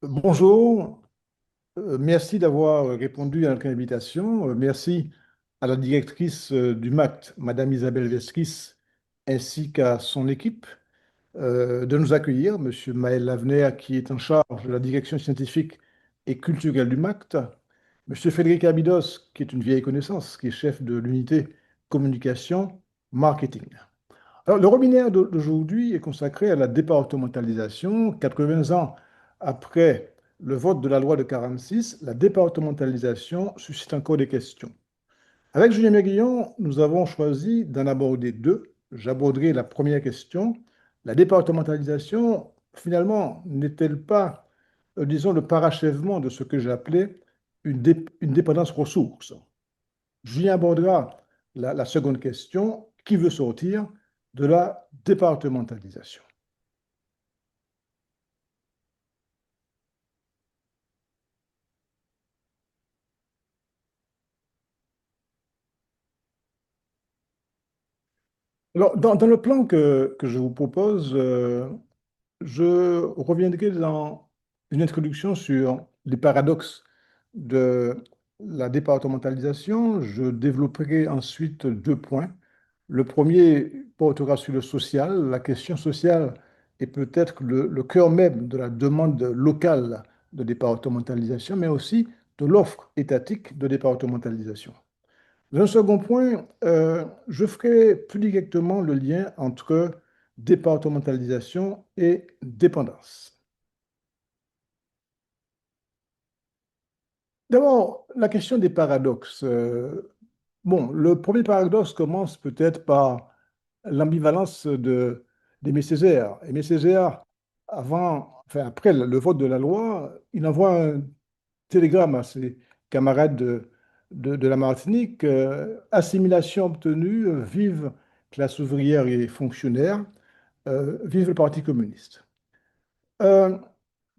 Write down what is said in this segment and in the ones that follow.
Bonjour, merci d'avoir répondu à notre invitation. Merci à la directrice du MACT, Madame Isabelle Vestris, ainsi qu'à son équipe de nous accueillir, Monsieur Maël Lavener, qui est en charge de la direction scientifique et culturelle du MACT, Monsieur Frédéric Abidos, qui est une vieille connaissance, qui est chef de l'unité communication marketing. Alors, le webinaire d'aujourd'hui est consacré à la départementalisation. 80 ans après le vote de la loi de 46, la départementalisation suscite encore des questions. Avec Julien Méguillon, nous avons choisi d'en aborder deux. J'aborderai la première question. La départementalisation, finalement, n'est-elle pas, disons, le parachèvement de ce que j'ai appelé une dépendance ressources? Julien abordera la seconde question, qui veut sortir de la départementalisation? Alors, dans le plan que je vous propose, je reviendrai dans une introduction sur les paradoxes de la départementalisation. Je développerai ensuite deux points. Le premier portera sur le social. La question sociale est peut-être le cœur même de la demande locale de départementalisation, mais aussi de l'offre étatique de départementalisation. Dans un second point, je ferai plus directement le lien entre départementalisation et dépendance. D'abord, la question des paradoxes. Bon, le premier paradoxe commence peut-être par l'ambivalence d'Aimé Césaire. Aimé Césaire, enfin, après le vote de la loi, il envoie un télégramme à ses camarades de la Martinique. Assimilation obtenue, vive classe ouvrière et fonctionnaire, vive le Parti communiste. Euh,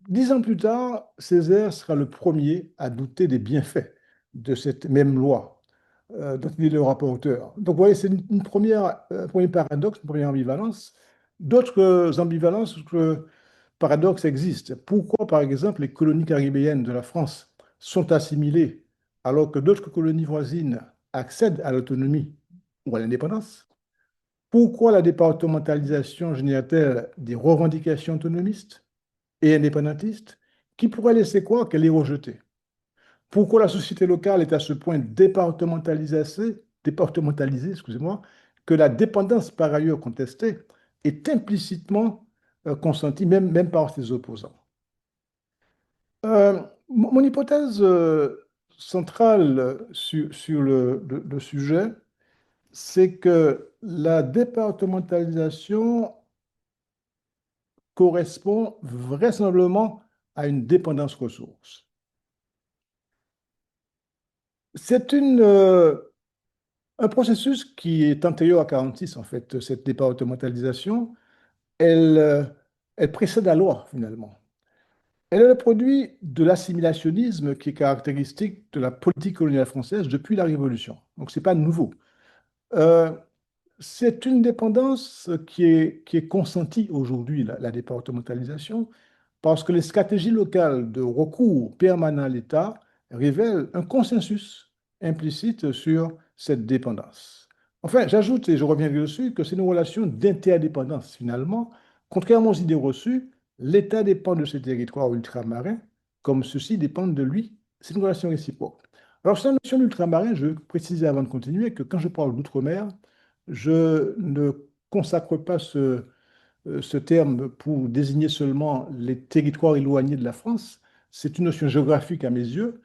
10 ans plus tard, Césaire sera le premier à douter des bienfaits de cette même loi dont il est le rapporteur. Donc, vous voyez, c'est une première, un premier paradoxe, une première ambivalence. D'autres ambivalences, d'autres paradoxes existent. Pourquoi, par exemple, les colonies caribéennes de la France sont assimilées alors que d'autres colonies voisines accèdent à l'autonomie ou à l'indépendance? Pourquoi la départementalisation génère-t-elle des revendications autonomistes et indépendantiste qui pourrait laisser croire qu'elle est rejetée. Pourquoi la société locale est à ce point départementalisée, excusez-moi, que la dépendance par ailleurs contestée est implicitement consentie même par ses opposants. Mon hypothèse centrale sur le sujet, c'est que la départementalisation correspond vraisemblablement à une dépendance ressources. C'est un processus qui est antérieur à 46, en fait, cette départementalisation. Elle, euh, Elle précède la loi, finalement. Elle est le produit de l'assimilationnisme qui est caractéristique de la politique coloniale française depuis la Révolution. Donc, ce n'est pas nouveau. Euh, c'est une dépendance qui est consentie aujourd'hui, la départementalisation, parce que les stratégies locales de recours permanent à l'État révèlent un consensus implicite sur cette dépendance. Enfin, j'ajoute, et je reviendrai dessus, que c'est une relation d'interdépendance finalement. Contrairement aux idées reçues, l'État dépend de ses territoires ultramarins, comme ceux-ci dépendent de lui. C'est une relation réciproque. Alors, sur la notion d'ultramarin, je veux préciser avant de continuer que quand je parle d'outre-mer, je ne consacre pas ce terme pour désigner seulement les territoires éloignés de la France. C'est une notion géographique à mes yeux.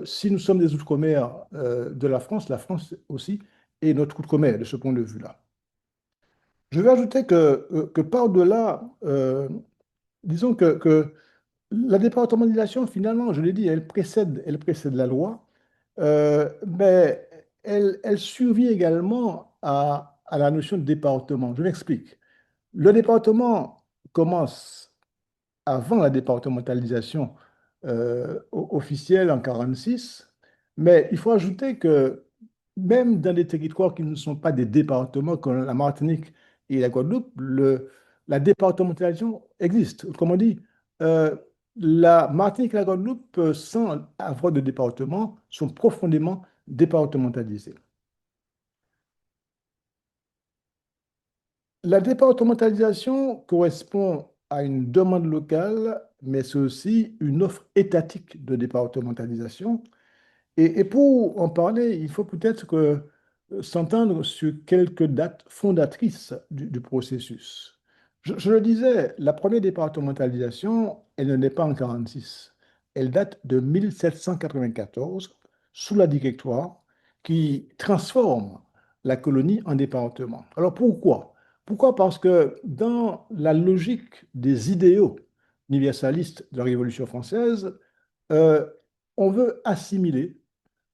Si nous sommes des outre-mer de la France aussi est notre outre-mer de ce point de vue-là. Je vais ajouter que par-delà, disons que la départementalisation, finalement, je l'ai dit, elle précède la loi, mais elle survit également à la notion de département. Je m'explique. Le département commence avant la départementalisation officielle en 46, mais il faut ajouter que même dans des territoires qui ne sont pas des départements comme la Martinique et la Guadeloupe, la départementalisation existe. Autrement dit, La Martinique et la Guadeloupe, sans avoir de département, sont profondément départementalisées. La départementalisation correspond à une demande locale, mais c'est aussi une offre étatique de départementalisation. Et pour en parler, il faut peut-être s'entendre sur quelques dates fondatrices du processus. Je le disais, la première départementalisation, elle ne naît pas en 1946. Elle date de 1794, sous la Directoire, qui transforme la colonie en département. Alors pourquoi? Pourquoi? Parce que dans la logique des idéaux universalistes de la Révolution française, euh, on veut assimiler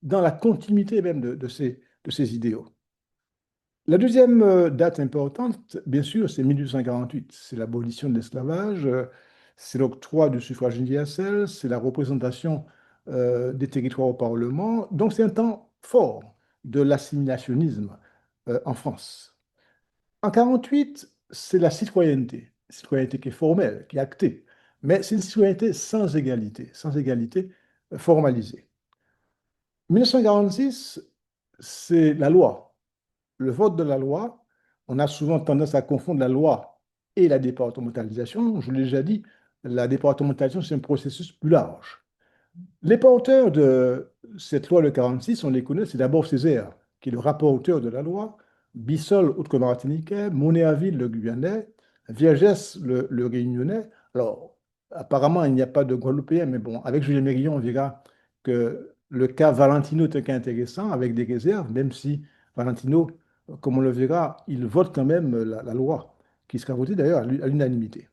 dans la continuité même de ces idéaux. La deuxième date importante, bien sûr, c'est 1848. C'est l'abolition de l'esclavage, c'est l'octroi du suffrage universel, c'est la représentation des territoires au Parlement. Donc c'est un temps fort de l'assimilationnisme en France. En 48, c'est la citoyenneté qui est formelle, qui est actée, mais c'est une citoyenneté sans égalité formalisée. 1946, c'est la loi, le vote de la loi. On a souvent tendance à confondre la loi et la départementalisation. Je l'ai déjà dit, la départementalisation, c'est un processus plus large. Les porteurs de cette loi de 46, on les connaît, c'est d'abord Césaire, qui est le rapporteur de la loi, Bissol, Haute-Martiniquais, Monéaville, le Guyanais, Viergès, le Réunionnais. Alors, apparemment, il n'y a pas de Guadeloupéens, mais bon, avec Julien Mérillon, on verra que le cas Valentino est un cas intéressant, avec des réserves, même si Valentino, comme on le verra, il vote quand même la loi, qui sera votée d'ailleurs à l'unanimité.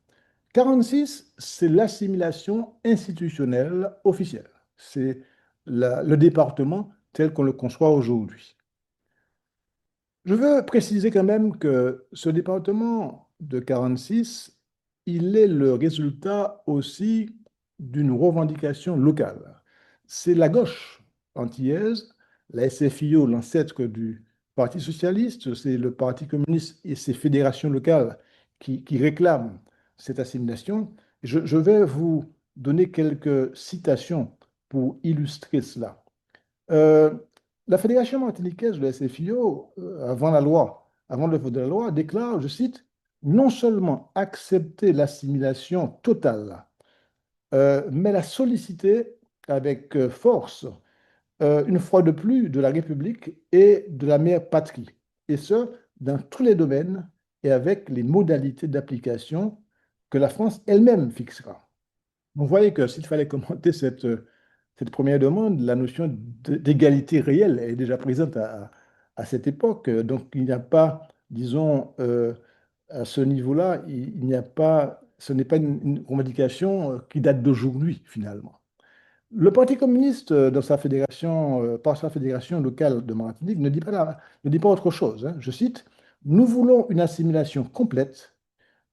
46, c'est l'assimilation institutionnelle officielle. C'est le département tel qu'on le conçoit aujourd'hui. Je veux préciser quand même que ce département de 46, il est le résultat aussi d'une revendication locale. C'est la gauche antillaise, la SFIO, l'ancêtre du Parti socialiste, c'est le Parti communiste et ses fédérations locales qui réclament cette assimilation. Je vais vous donner quelques citations pour illustrer cela. Euh, la Fédération martiniquaise, le SFIO, avant la loi, avant le vote de la loi, déclare, je cite, non seulement accepter l'assimilation totale, mais la solliciter avec force, une fois de plus, de la République et de la mère patrie, et ce, dans tous les domaines et avec les modalités d'application que la France elle-même fixera. Vous voyez que s'il fallait commenter cette première demande, la notion d'égalité réelle est déjà présente à cette époque. Donc il n'y a pas, disons, à ce niveau-là, il n'y a pas, ce n'est pas une revendication qui date d'aujourd'hui, finalement. Le Parti communiste, dans sa fédération, par sa fédération locale de Martinique, ne dit pas autre chose, hein. Je cite, nous voulons une assimilation complète.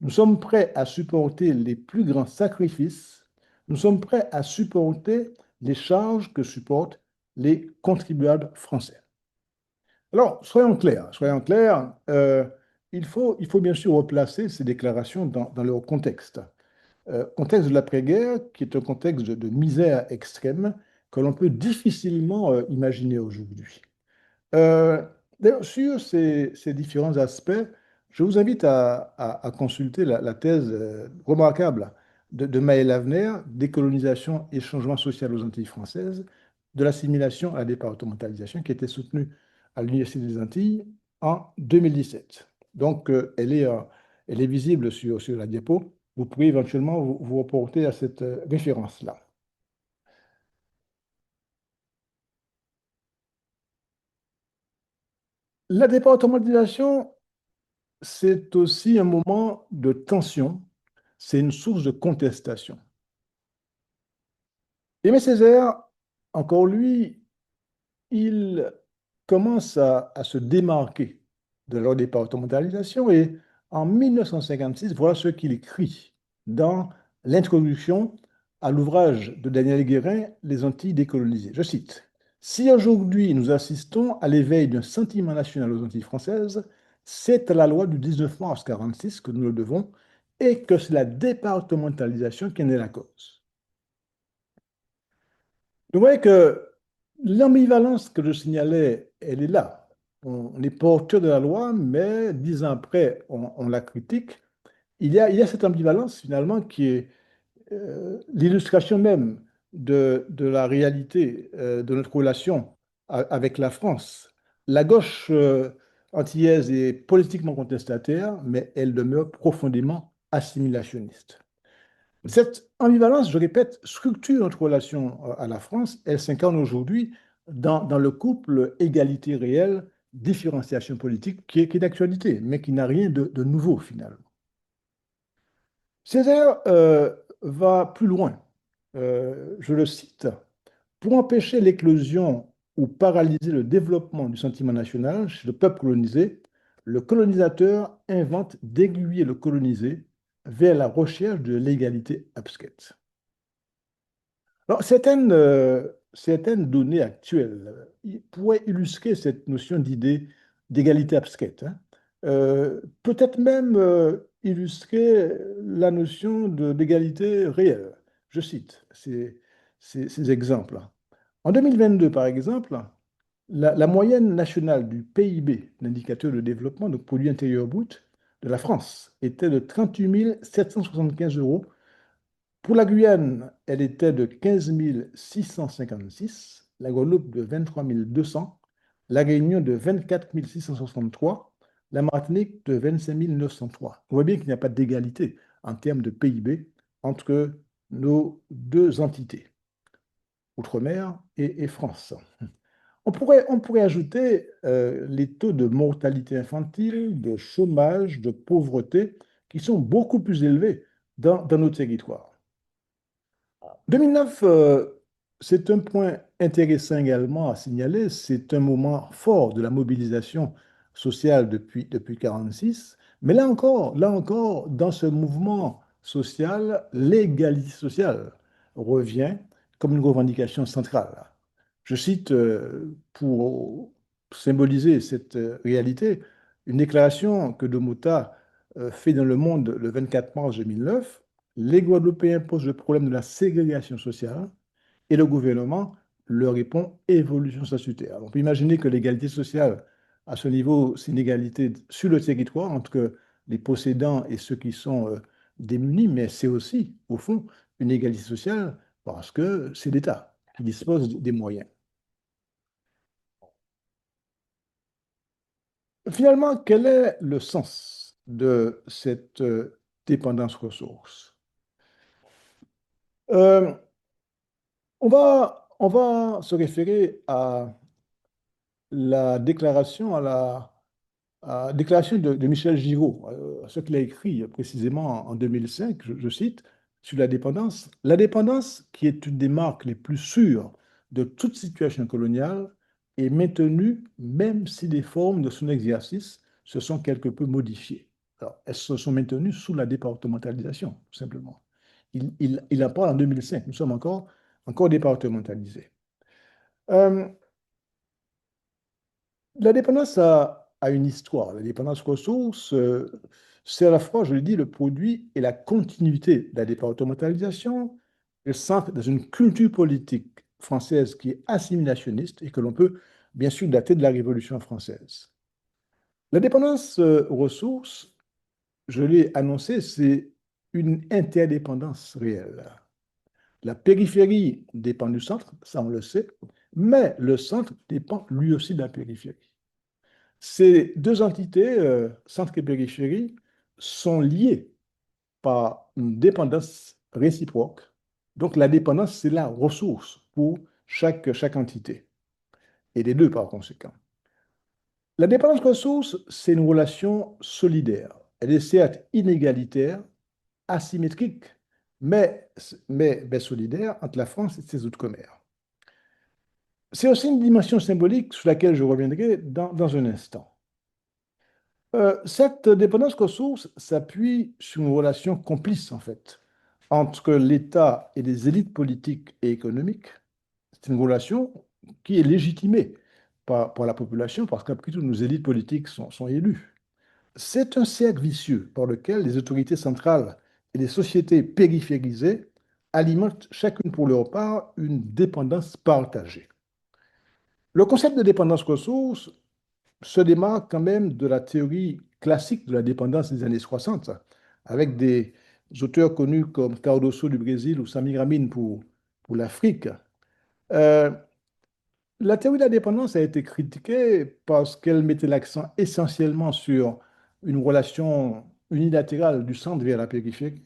Nous sommes prêts à supporter les plus grands sacrifices. Nous sommes prêts à supporter les charges que supportent les contribuables français. Alors, soyons clairs, il faut bien sûr replacer ces déclarations dans leur contexte. Contexte de l'après-guerre, qui est un contexte de misère extrême que l'on peut difficilement imaginer aujourd'hui. Euh, D'ailleurs, sur ces différents aspects, je vous invite à consulter la thèse remarquable de Maël Avenir, Décolonisation et changement social aux Antilles françaises, de l'assimilation à la départementalisation, qui a été soutenue à l'Université des Antilles en 2017. Donc, elle est visible sur la diapo. Vous pouvez éventuellement vous reporter à cette référence-là. La départementalisation, c'est aussi un moment de tension, c'est une source de contestation. Aimé Césaire, encore lui, il commence à se démarquer de leur départementalisation et en 1956, voilà ce qu'il écrit dans l'introduction à l'ouvrage de Daniel Guérin, Les Antilles décolonisées. Je cite, si aujourd'hui nous assistons à l'éveil d'un sentiment national aux Antilles françaises, c'est à la loi du 19 mars 1946 que nous le devons et que c'est la départementalisation qui en est la cause. Vous voyez que l'ambivalence que je signalais, elle est là. On est porteur de la loi, mais 10 ans après, on la critique. Il y a cette ambivalence finalement qui est l'illustration même de la réalité de notre relation avec la France. La gauche antillaise est politiquement contestataire, mais elle demeure profondément assimilationniste. Cette ambivalence, je répète, structure notre relation à la France. Elle s'incarne aujourd'hui dans le couple égalité réelle, différenciation politique qui est d'actualité, mais qui n'a rien de nouveau finalement. Césaire va plus loin. Je le cite, pour empêcher l'éclosion ou paralyser le développement du sentiment national chez le peuple colonisé, le colonisateur invente d'aiguiller le colonisé vers la recherche de l'égalité abstraite. Alors, certaines données actuelles pourraient illustrer cette notion d'idée d'égalité abstraite, hein. Peut-être même illustrer la notion d'égalité réelle. Je cite ces exemples. En 2022, par exemple, la moyenne nationale du PIB, l'indicateur de développement, de produit intérieur brut de la France, était de 38 775 euros. Pour la Guyane, elle était de 15 656, la Guadeloupe de 23 200, la Réunion de 24 663, la Martinique de 25 903. On voit bien qu'il n'y a pas d'égalité en termes de PIB entre nos deux entités, Outre-mer et France. On pourrait ajouter les taux de mortalité infantile, de chômage, de pauvreté, qui sont beaucoup plus élevés dans nos territoires. 2009, c'est un point intéressant également à signaler. C'est un moment fort de la mobilisation sociale depuis 1946. Mais là encore, dans ce mouvement social, l'égalité sociale revient comme une revendication centrale. Je cite, pour symboliser cette réalité, une déclaration que Domota fait dans Le Monde le 24 mars 2009. Les Guadeloupéens posent le problème de la ségrégation sociale et le gouvernement leur répond évolution statutaire. On peut imaginer que l'égalité sociale, à ce niveau, c'est une égalité sur le territoire entre les possédants et ceux qui sont démunis, mais c'est aussi, au fond, une égalité sociale parce que c'est l'État qui dispose des moyens. Finalement, quel est le sens de cette dépendance ressources? Euh, on va se référer à la déclaration, déclaration de Michel Giraud, ce qu'il a écrit précisément en 2005, je cite, sur la dépendance. La dépendance, qui est une des marques les plus sûres de toute situation coloniale, est maintenue même si les formes de son exercice se sont quelque peu modifiées. Alors, elles se sont maintenues sous la départementalisation, tout simplement. Il en parle en 2005, nous sommes encore départementalisés. Euh, la dépendance a une histoire. La dépendance ressources, c'est à la fois, je le dis, le produit et la continuité de la départementalisation. Elle s'ancre dans une culture politique française qui est assimilationniste et que l'on peut bien sûr dater de la Révolution française. La dépendance ressources, je l'ai annoncé, c'est une interdépendance réelle. La périphérie dépend du centre, ça on le sait, mais le centre dépend lui aussi de la périphérie. Ces deux entités, centre et périphérie, sont liées par une dépendance réciproque. Donc la dépendance, c'est la ressource pour chaque entité, et les deux par conséquent. La dépendance ressource, c'est une relation solidaire. Elle est certes inégalitaire, asymétrique, mais solidaire entre la France et ses outre-mer. C'est aussi une dimension symbolique sur laquelle je reviendrai dans un instant. Cette dépendance ressources s'appuie sur une relation complice, en fait, entre l'État et les élites politiques et économiques. C'est une relation qui est légitimée par la population, parce qu'après tout, nos élites politiques sont élues. C'est un cercle vicieux par lequel les autorités centrales et les sociétés périphérisées alimentent chacune pour leur part une dépendance partagée. Le concept de dépendance ressource se démarque quand même de la théorie classique de la dépendance des années 60, avec des auteurs connus comme Cardoso du Brésil ou Samir Amin pour l'Afrique. Euh, la théorie de la dépendance a été critiquée parce qu'elle mettait l'accent essentiellement sur une relation unilatérale du centre vers la périphérie.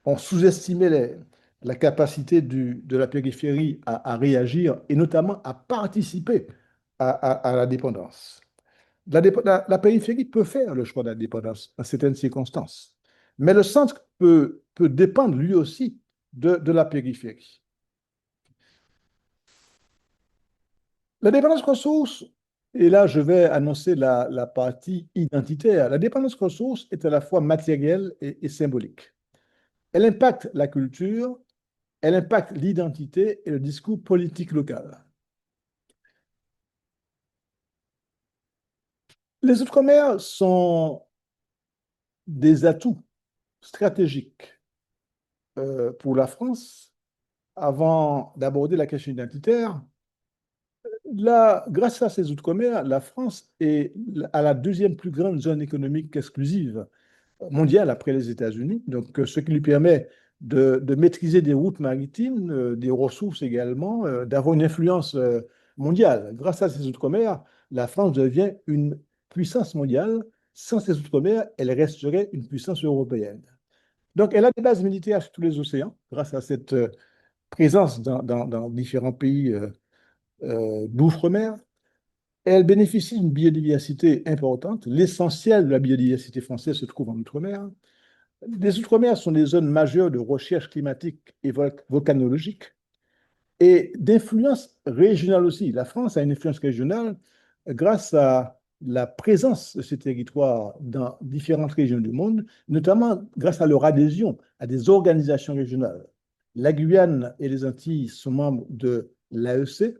On sous-estimait la capacité de la périphérie à réagir et notamment à participer à la dépendance. La périphérie peut faire le choix de la dépendance dans certaines circonstances, mais le centre peut dépendre lui aussi de la périphérie. La dépendance ressource, et là je vais annoncer la partie identitaire, la dépendance ressource est à la fois matérielle et symbolique. Elle impacte la culture, elle impacte l'identité et le discours politique local. Les Outre-mer sont des atouts stratégiques pour la France. Avant d'aborder la question identitaire, là, grâce à ces Outre-mer, la France est à la deuxième plus grande zone économique exclusive mondiale après les États-Unis, donc ce qui lui permet de maîtriser des routes maritimes, des ressources également, d'avoir une influence mondiale. Grâce à ces Outre-mer, la France devient une puissance mondiale. Sans ces Outre-mer, elle resterait une puissance européenne. Donc, elle a des bases militaires sur tous les océans, grâce à cette présence dans différents pays d'outre-mer. Elle bénéficie d'une biodiversité importante. L'essentiel de la biodiversité française se trouve en outre-mer. Les outre-mer sont des zones majeures de recherche climatique et volcanologique et d'influence régionale aussi. La France a une influence régionale grâce à la présence de ces territoires dans différentes régions du monde, notamment grâce à leur adhésion à des organisations régionales. La Guyane et les Antilles sont membres de l'AEC.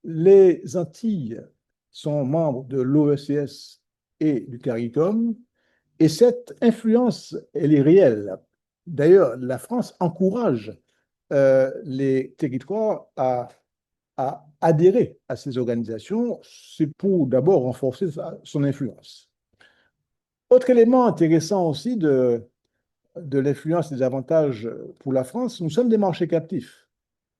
Les Antilles sont membres de l'OECS et du CARICOM. Et cette influence, elle est réelle. D'ailleurs, la France encourage les territoires à adhérer à ces organisations. C'est pour d'abord renforcer son influence. Autre élément intéressant aussi de l'influence et des avantages pour la France, nous sommes des marchés captifs.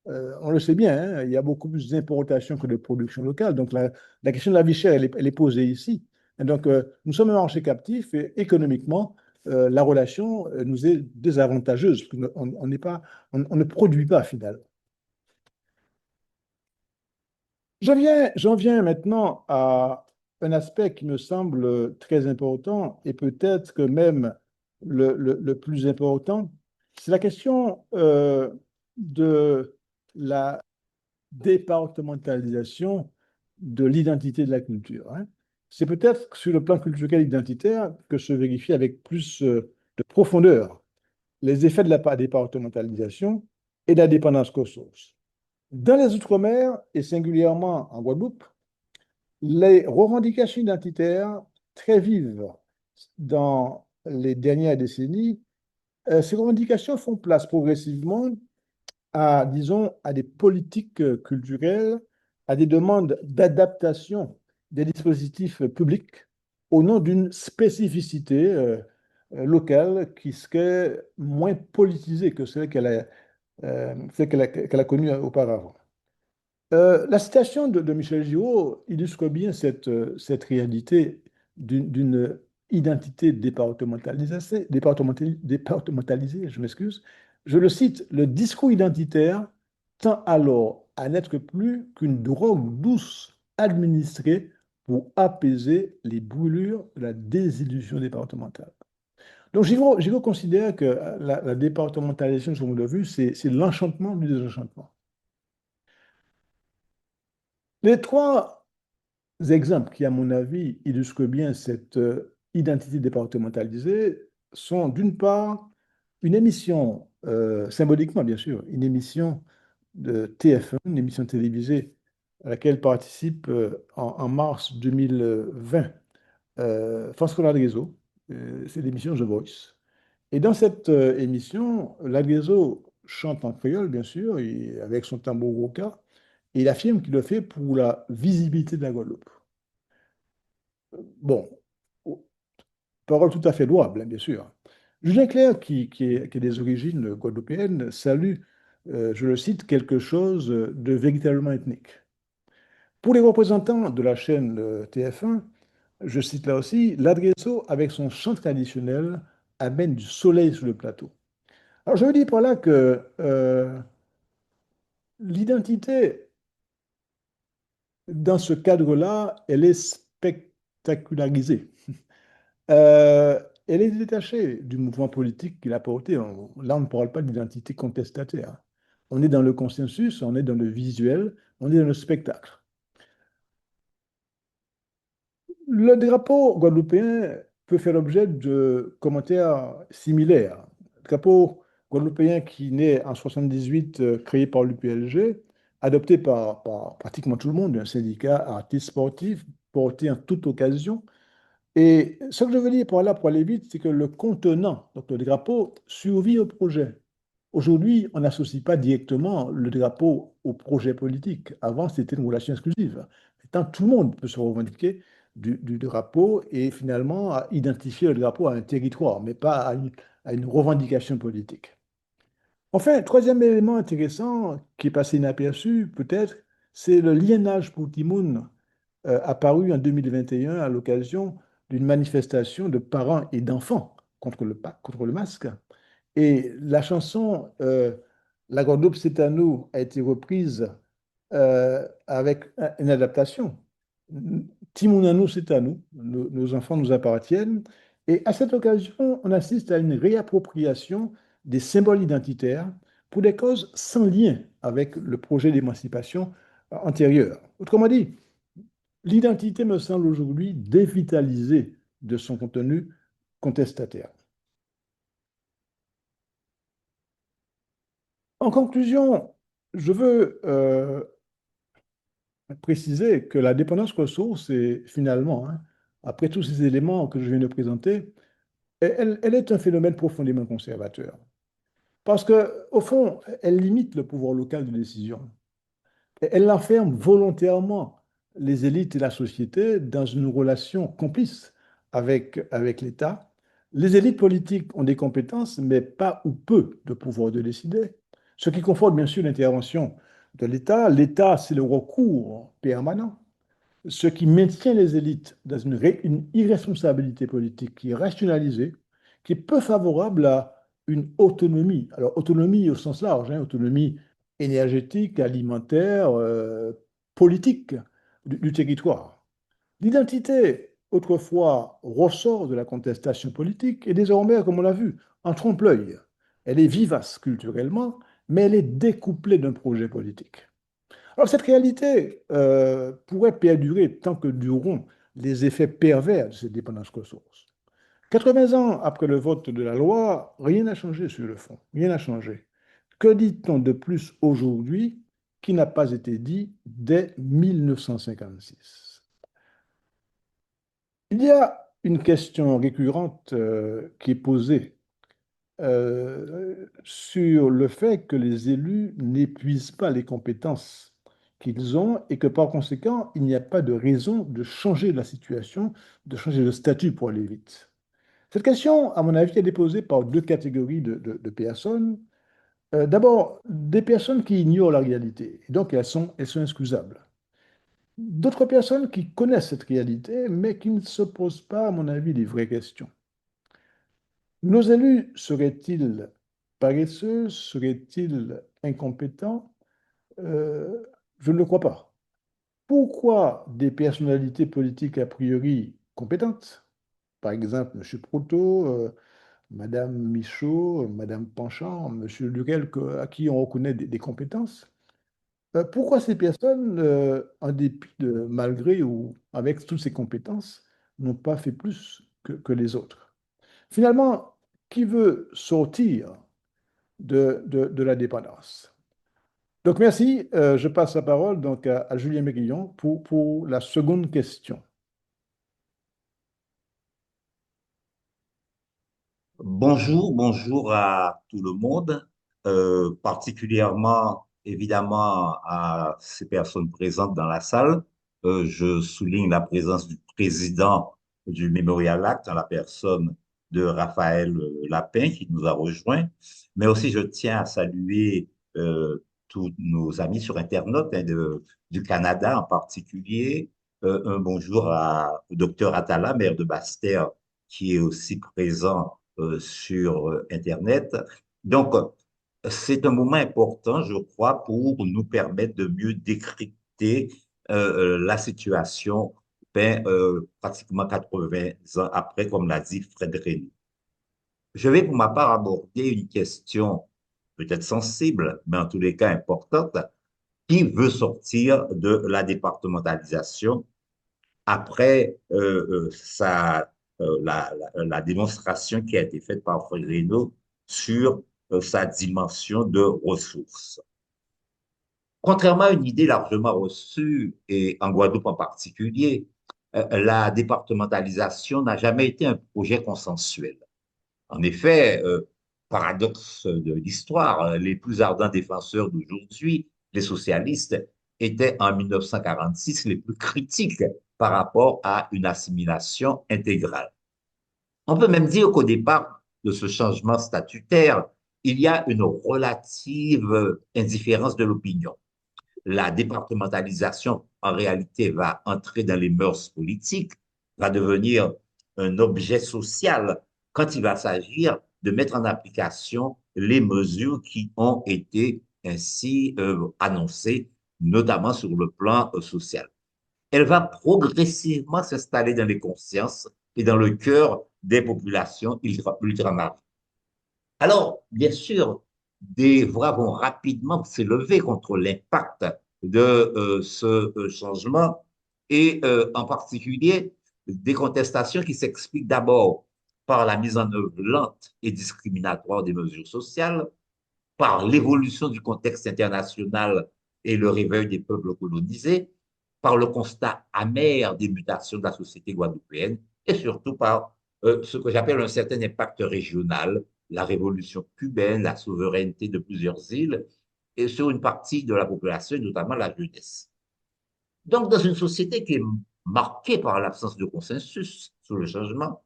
On le sait bien, hein, il y a beaucoup plus d'importations que de production locale. Donc, la question de la vie chère, elle est posée ici. Et donc, nous sommes un marché captif et économiquement, la relation nous est désavantageuse. Parce on n'est pas, on ne produit pas finalement. J'en viens maintenant à un aspect qui me semble très important et peut-être que même le plus important. C'est la question de la départementalisation de l'identité de la culture, hein. C'est peut-être sur le plan culturel identitaire que se vérifie avec plus de profondeur les effets de la départementalisation et de la dépendance ressources. Dans les Outre-mer, et singulièrement en Guadeloupe, les revendications identitaires très vives dans les dernières décennies, ces revendications font place progressivement à, disons, à des politiques culturelles, à des demandes d'adaptation des dispositifs publics au nom d'une spécificité locale qui serait moins politisée que celle qu'elle a connue auparavant. La citation de Michel Giraud illustre bien cette réalité d'une identité départementalisée, je m'excuse. Je le cite, le discours identitaire tend alors à n'être plus qu'une drogue douce administrée pour apaiser les brûlures de la désillusion départementale. Donc Giraud considère que la départementalisation, de son point de vue, c'est l'enchantement du désenchantement. Les trois exemples qui, à mon avis, illustrent bien cette identité départementalisée sont d'une part une émission, symboliquement bien sûr, une émission de TF1, une émission télévisée à laquelle participe en mars 2020 François Rodriguez. C'est l'émission The Voice. Et dans cette émission, Laguerre chante en créole, bien sûr, et avec son tambour roca, et il affirme qu'il le fait pour la visibilité de la Guadeloupe. Bon, parole tout à fait louable, hein, bien sûr. Julien Clerc, qui est des origines guadeloupéennes, salue, je le cite, quelque chose de véritablement ethnique. Pour les représentants de la chaîne TF1, je cite là aussi, l'Adresso, avec son chant traditionnel, amène du soleil sur le plateau. Alors je veux dire par là que l'identité, dans ce cadre-là, elle est spectacularisée. Elle est détachée du mouvement politique qu'il a porté. Là, on ne parle pas d'identité contestataire. On est dans le consensus, on est dans le visuel, on est dans le spectacle. Le drapeau guadeloupéen peut faire l'objet de commentaires similaires. Le drapeau guadeloupéen qui naît en 78, créé par l'UPLG, adopté par pratiquement tout le monde, un syndicat artistes sportifs, porté en toute occasion. Et ce que je veux dire par là, pour aller vite, c'est que le contenant, donc le drapeau, survit au projet. Aujourd'hui, on n'associe pas directement le drapeau au projet politique. Avant, c'était une relation exclusive. Maintenant, tout le monde peut se revendiquer du drapeau et finalement à identifier le drapeau à un territoire, mais pas à une revendication politique. Enfin, troisième élément intéressant qui est passé inaperçu, peut-être, c'est le liénage pour Timoun apparu en 2021 à l'occasion d'une manifestation de parents et d'enfants contre le masque. Et la chanson La Guadeloupe, c'est à nous a été reprise avec une adaptation. Timoun c'est à nous, nos enfants nous appartiennent. Et à cette occasion, on assiste à une réappropriation des symboles identitaires pour des causes sans lien avec le projet d'émancipation antérieur. Autrement dit, l'identité me semble aujourd'hui dévitalisée de son contenu contestataire. En conclusion, je veux préciser que la dépendance ressource est finalement, hein, après tous ces éléments que je viens de présenter, elle est un phénomène profondément conservateur. Parce que, au fond, elle limite le pouvoir local de décision. Elle enferme volontairement les élites et la société dans une relation complice avec l'État. Les élites politiques ont des compétences, mais pas ou peu de pouvoir de décider, ce qui conforte bien sûr l'intervention de l'État. L'État, c'est le recours permanent, ce qui maintient les élites dans une irresponsabilité politique qui est rationalisée, qui est peu favorable à une autonomie. Alors, autonomie au sens large, hein, autonomie énergétique, alimentaire, politique du territoire. L'identité, autrefois, ressort de la contestation politique et désormais, comme on l'a vu, en trompe-l'œil. Elle est vivace culturellement, mais elle est découplée d'un projet politique. Alors, cette réalité pourrait perdurer tant que dureront les effets pervers de cette dépendance ressources. 80 ans après le vote de la loi, rien n'a changé sur le fond, rien n'a changé. Que dit-on de plus aujourd'hui qui n'a pas été dit dès 1956? Il y a une question récurrente qui est posée sur le fait que les élus n'épuisent pas les compétences qu'ils ont et que par conséquent, il n'y a pas de raison de changer la situation, de changer le statut pour aller vite. Cette question, à mon avis, elle est posée par deux catégories de personnes. D'abord, des personnes qui ignorent la réalité, et donc elles sont excusables. D'autres personnes qui connaissent cette réalité, mais qui ne se posent pas, à mon avis, les vraies questions. Nos élus seraient-ils paresseux? Seraient-ils incompétents? Euh, je ne le crois pas. Pourquoi des personnalités politiques a priori compétentes, par exemple M. Proto, Mme Michaud, Mme Panchard, M. Lurel, à qui on reconnaît des compétences, pourquoi ces personnes, en dépit de, malgré ou avec toutes ces compétences, n'ont pas fait plus que les autres? Finalement, qui veut sortir de la dépendance? Donc merci, je passe la parole donc à Julien Méguillon pour la seconde question. Bonjour, bonjour à tout le monde, particulièrement évidemment à ces personnes présentes dans la salle. Je souligne la présence du président du Memorial Act en la personne de Raphaël Lapin qui nous a rejoints, mais aussi je tiens à saluer tous nos amis sur Internet du Canada en particulier. Un bonjour au docteur Atala, maire de Basse-Terre, qui est aussi présent sur Internet. Donc, c'est un moment important, je crois, pour nous permettre de mieux décrypter la situation pratiquement 80 ans après, comme l'a dit Fred Reynaud. Je vais pour ma part aborder une question peut-être sensible, mais en tous les cas importante. Qui veut sortir de la départementalisation après la démonstration qui a été faite par Fred Reynaud sur sa dimension de ressources. Contrairement à une idée largement reçue, et en Guadeloupe en particulier, la départementalisation n'a jamais été un projet consensuel. En effet, paradoxe de l'histoire, les plus ardents défenseurs d'aujourd'hui, les socialistes, étaient en 1946 les plus critiques par rapport à une assimilation intégrale. On peut même dire qu'au départ de ce changement statutaire, il y a une relative indifférence de l'opinion. La départementalisation, en réalité, va entrer dans les mœurs politiques, va devenir un objet social quand il va s'agir de mettre en application les mesures qui ont été ainsi annoncées, notamment sur le plan social. Elle va progressivement s'installer dans les consciences et dans le cœur des populations ultramarines. Alors, bien sûr, des voix vont rapidement s'élever contre l'impact de ce changement et en particulier des contestations qui s'expliquent d'abord par la mise en œuvre lente et discriminatoire des mesures sociales, par l'évolution du contexte international et le réveil des peuples colonisés, par le constat amer des mutations de la société guadeloupéenne et surtout par ce que j'appelle un certain impact régional, la révolution cubaine, la souveraineté de plusieurs îles et sur une partie de la population, notamment la jeunesse. Donc, dans une société qui est marquée par l'absence de consensus sur le changement,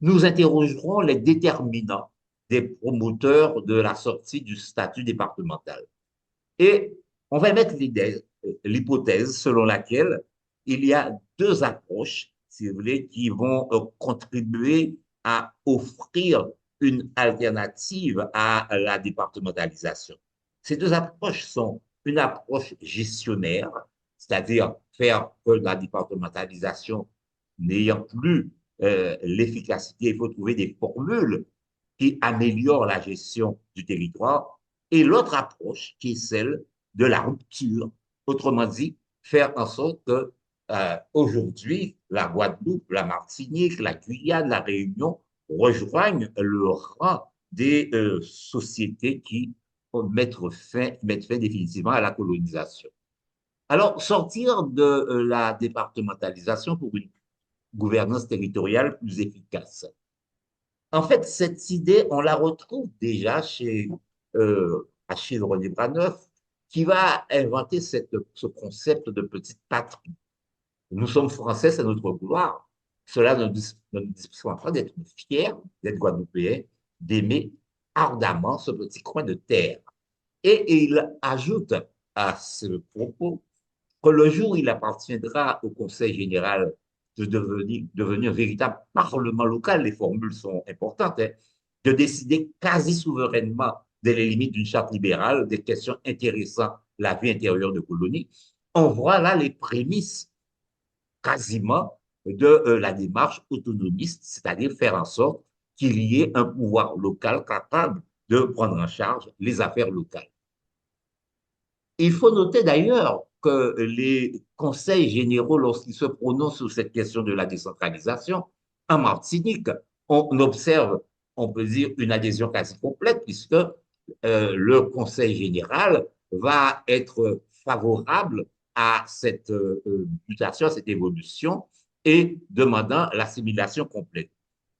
nous interrogerons les déterminants des promoteurs de la sortie du statut départemental. Et on va mettre l'hypothèse selon laquelle il y a deux approches, si vous voulez, qui vont contribuer à offrir une alternative à la départementalisation. Ces deux approches sont une approche gestionnaire, c'est-à-dire faire que la départementalisation n'ayant plus l'efficacité, il faut trouver des formules qui améliorent la gestion du territoire, et l'autre approche qui est celle de la rupture, autrement dit, faire en sorte que aujourd'hui, la Guadeloupe, la Martinique, la Guyane, la Réunion rejoignent le rang des sociétés qui mettent fin définitivement à la colonisation. Alors, sortir de la départementalisation pour une gouvernance territoriale plus efficace. En fait, cette idée, on la retrouve déjà chez Achille René Braneuf, qui va inventer ce concept de petite patrie. Nous sommes français, c'est notre gloire. Cela nous dispense d'être fiers, d'être guadeloupéens, d'aimer ardemment ce petit coin de terre. Et il ajoute à ce propos que le jour où il appartiendra au Conseil général de devenir un véritable parlement local, les formules sont importantes, hein, de décider quasi souverainement des limites d'une charte libérale, des questions intéressant la vie intérieure de colonies, on voit là les prémices quasiment de la démarche autonomiste, c'est-à-dire faire en sorte qu'il y ait un pouvoir local capable de prendre en charge les affaires locales. Il faut noter d'ailleurs que les conseils généraux, lorsqu'ils se prononcent sur cette question de la décentralisation, en Martinique, on observe, on peut dire, une adhésion quasi complète, puisque le conseil général va être favorable à cette mutation, à cette évolution, et demandant l'assimilation complète.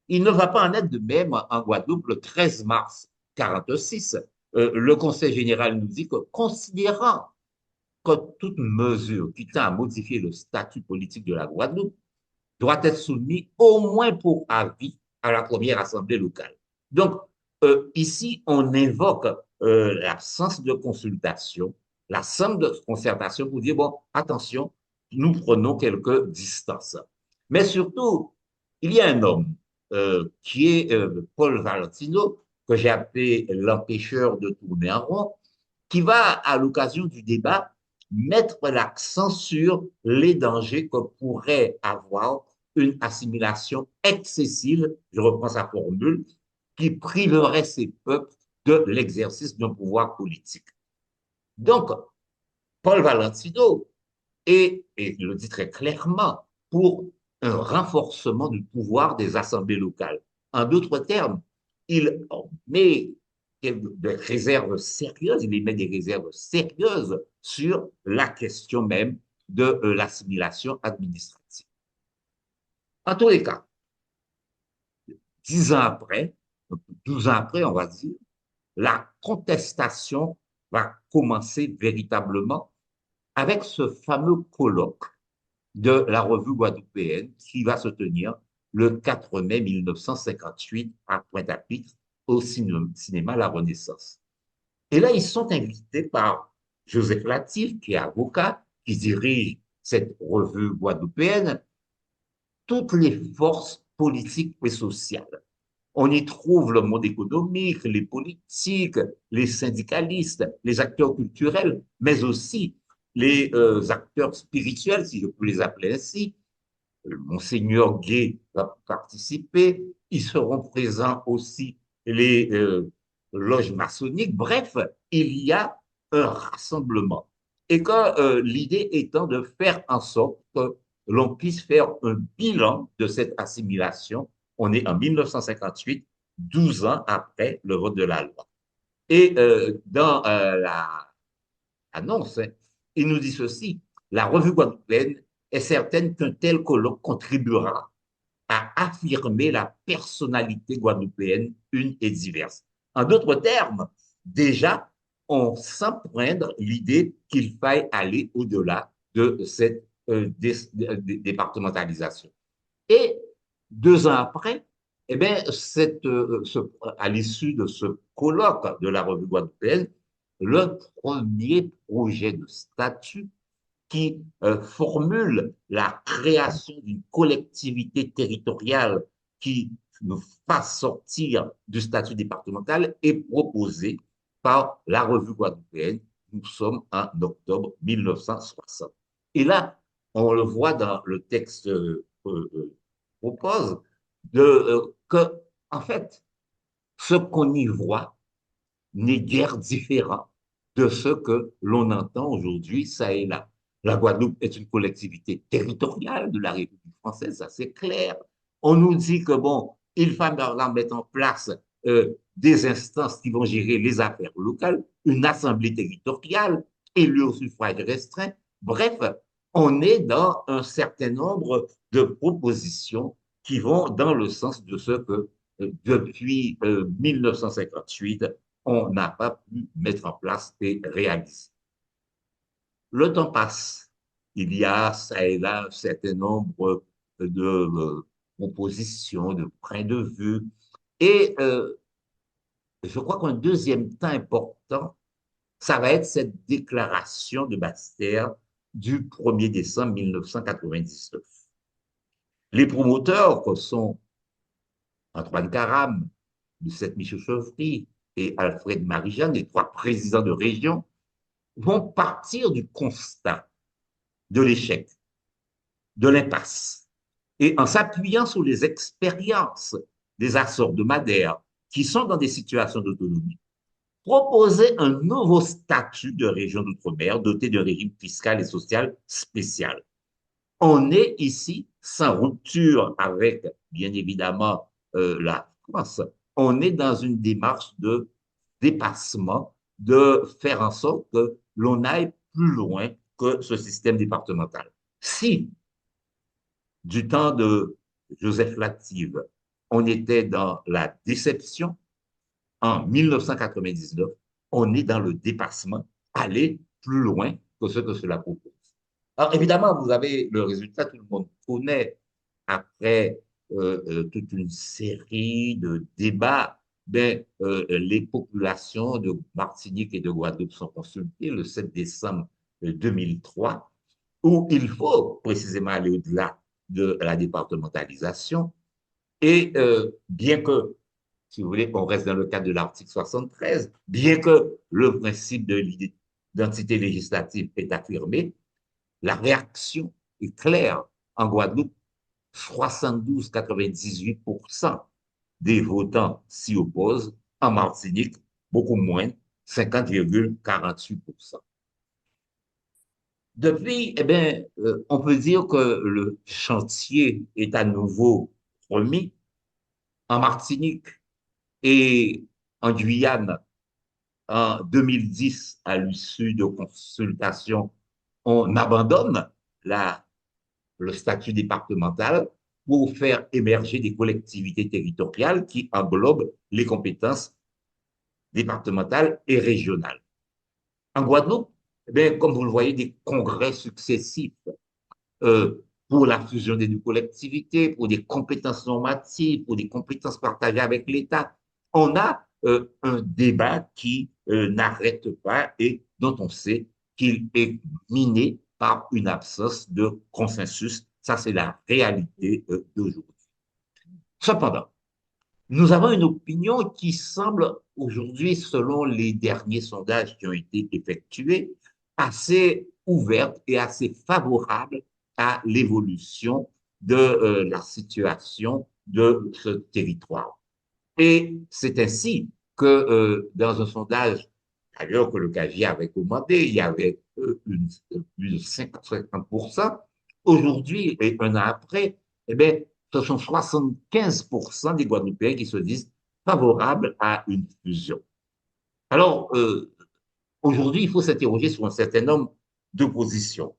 Il ne va pas en être de même en Guadeloupe le 13 mars 46. Le Conseil général nous dit que, considérant que toute mesure qui tend à modifier le statut politique de la Guadeloupe doit être soumise au moins pour avis à la première assemblée locale. Donc, ici, on invoque l'absence de consultation, l'absence de concertation pour dire, bon, attention, nous prenons quelques distances. Mais surtout, il y a un homme qui est Paul Valentino, que j'ai appelé l'empêcheur de tourner en rond, qui va, à l'occasion du débat, mettre l'accent sur les dangers que pourrait avoir une assimilation excessive, je reprends sa formule, qui priverait ces peuples de l'exercice d'un pouvoir politique. Donc, Paul Valentino et il le dit très clairement, pour un renforcement du pouvoir des assemblées locales. En d'autres termes, il met des réserves sérieuses, il émet des réserves sérieuses sur la question même de l'assimilation administrative. En tous les cas, 10 ans après, 12 ans après, on va dire, la contestation va commencer véritablement avec ce fameux colloque de la revue guadeloupéenne qui va se tenir le 4 mai 1958 à Pointe-à-Pitre au cinéma La Renaissance. Et là, ils sont invités par Joseph Latif, qui est avocat, qui dirige cette revue guadeloupéenne, toutes les forces politiques et sociales. On y trouve le monde économique, les politiques, les syndicalistes, les acteurs culturels, mais aussi les acteurs spirituels, si je peux les appeler ainsi. Monseigneur Gay va participer. Ils seront présents aussi les loges maçonniques. Bref, il y a un rassemblement. Et que l'idée étant de faire en sorte que l'on puisse faire un bilan de cette assimilation. On est en 1958, 12 ans après le vote de la loi. Et dans l'annonce, hein, il nous dit ceci, la revue guadeloupéenne est certaine qu'un tel colloque contribuera à affirmer la personnalité guadeloupéenne une et diverse. En d'autres termes, déjà, on sent poindre l'idée qu'il faille aller au-delà de cette départementalisation. Et 2 ans après, eh bien, à l'issue de ce colloque de la revue guadeloupéenne, le premier projet de statut qui formule la création d'une collectivité territoriale qui nous fasse sortir du statut départemental est proposé par la revue guadeloupéenne. Nous sommes en octobre 1960. Et là, on le voit dans le texte propose que, en fait, ce qu'on y voit n'est guère différent de ce que l'on entend aujourd'hui, ça et là. La Guadeloupe est une collectivité territoriale de la République française, ça c'est clair. On nous dit que, bon, il faut mettre en place des instances qui vont gérer les affaires locales, une assemblée territoriale, élue au suffrage restreint. Bref, on est dans un certain nombre de propositions qui vont dans le sens de ce que, depuis 1958, on n'a pas pu mettre en place et réaliser. Le temps passe. Il y a ça et là un certain nombre de propositions, de points de vue. Et je crois qu'un deuxième temps important, ça va être cette déclaration de Bastère du 1er décembre 1999. Les promoteurs, que sont Antoine Caram, Lucette Michel-Chevry et Alfred Marie-Jeanne, les trois présidents de région, vont partir du constat de l'échec, de l'impasse, et en s'appuyant sur les expériences des Açores de Madère, qui sont dans des situations d'autonomie, proposer un nouveau statut de région d'outre-mer doté de régime fiscal et social spécial. On est ici sans rupture avec, bien évidemment, la France. On est dans une démarche de dépassement, de faire en sorte que l'on aille plus loin que ce système départemental. Si, du temps de Joseph Lative, on était dans la déception. En 1999, on est dans le dépassement, aller plus loin que ce que cela propose. Alors évidemment, vous avez le résultat, tout le monde connaît, après toute une série de débats, ben, les populations de Martinique et de Guadeloupe sont consultées le 7 décembre 2003, où il faut précisément aller au-delà de la départementalisation. Et bien que, si vous voulez, on reste dans le cadre de l'article 73, bien que le principe de l'identité législative est affirmé, la réaction est claire. En Guadeloupe, 72,98% des votants s'y opposent. En Martinique, beaucoup moins, 50,48%. Depuis, eh bien, on peut dire que le chantier est à nouveau remis. En Martinique et en Guyane, en 2010, à l'issue de consultations, on abandonne la, le statut départemental pour faire émerger des collectivités territoriales qui englobent les compétences départementales et régionales. En Guadeloupe, eh bien, comme vous le voyez, des congrès successifs pour la fusion des deux collectivités, pour des compétences normatives, pour des compétences partagées avec l'État. On a un débat qui n'arrête pas et dont on sait qu'il est miné par une absence de consensus. Ça, c'est la réalité d'aujourd'hui. Cependant, nous avons une opinion qui semble aujourd'hui, selon les derniers sondages qui ont été effectués, assez ouverte et assez favorable à l'évolution de la situation de ce territoire. Et c'est ainsi que dans un sondage, d'ailleurs que le CAGI avait commandé, il y avait plus de 50%. Aujourd'hui, et un an après, eh bien, ce sont 75% des Guadeloupéens qui se disent favorables à une fusion. Alors, aujourd'hui, il faut s'interroger sur un certain nombre de positions.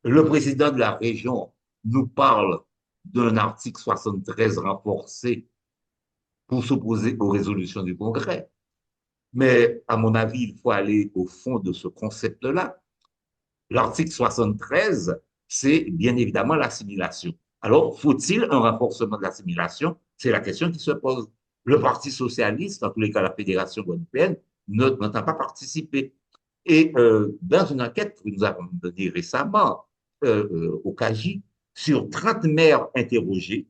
Le président de la région nous parle d'un article 73 renforcé pour s'opposer aux résolutions du Congrès. Mais à mon avis, il faut aller au fond de ce concept-là. L'article 73, c'est bien évidemment l'assimilation. Alors, faut-il un renforcement de l'assimilation? C'est la question qui se pose. Le Parti socialiste, en tous les cas la Fédération guadeloupéenne, n'entend pas participer. Et dans une enquête que nous avons donnée récemment au CAGI, sur 30 maires interrogés,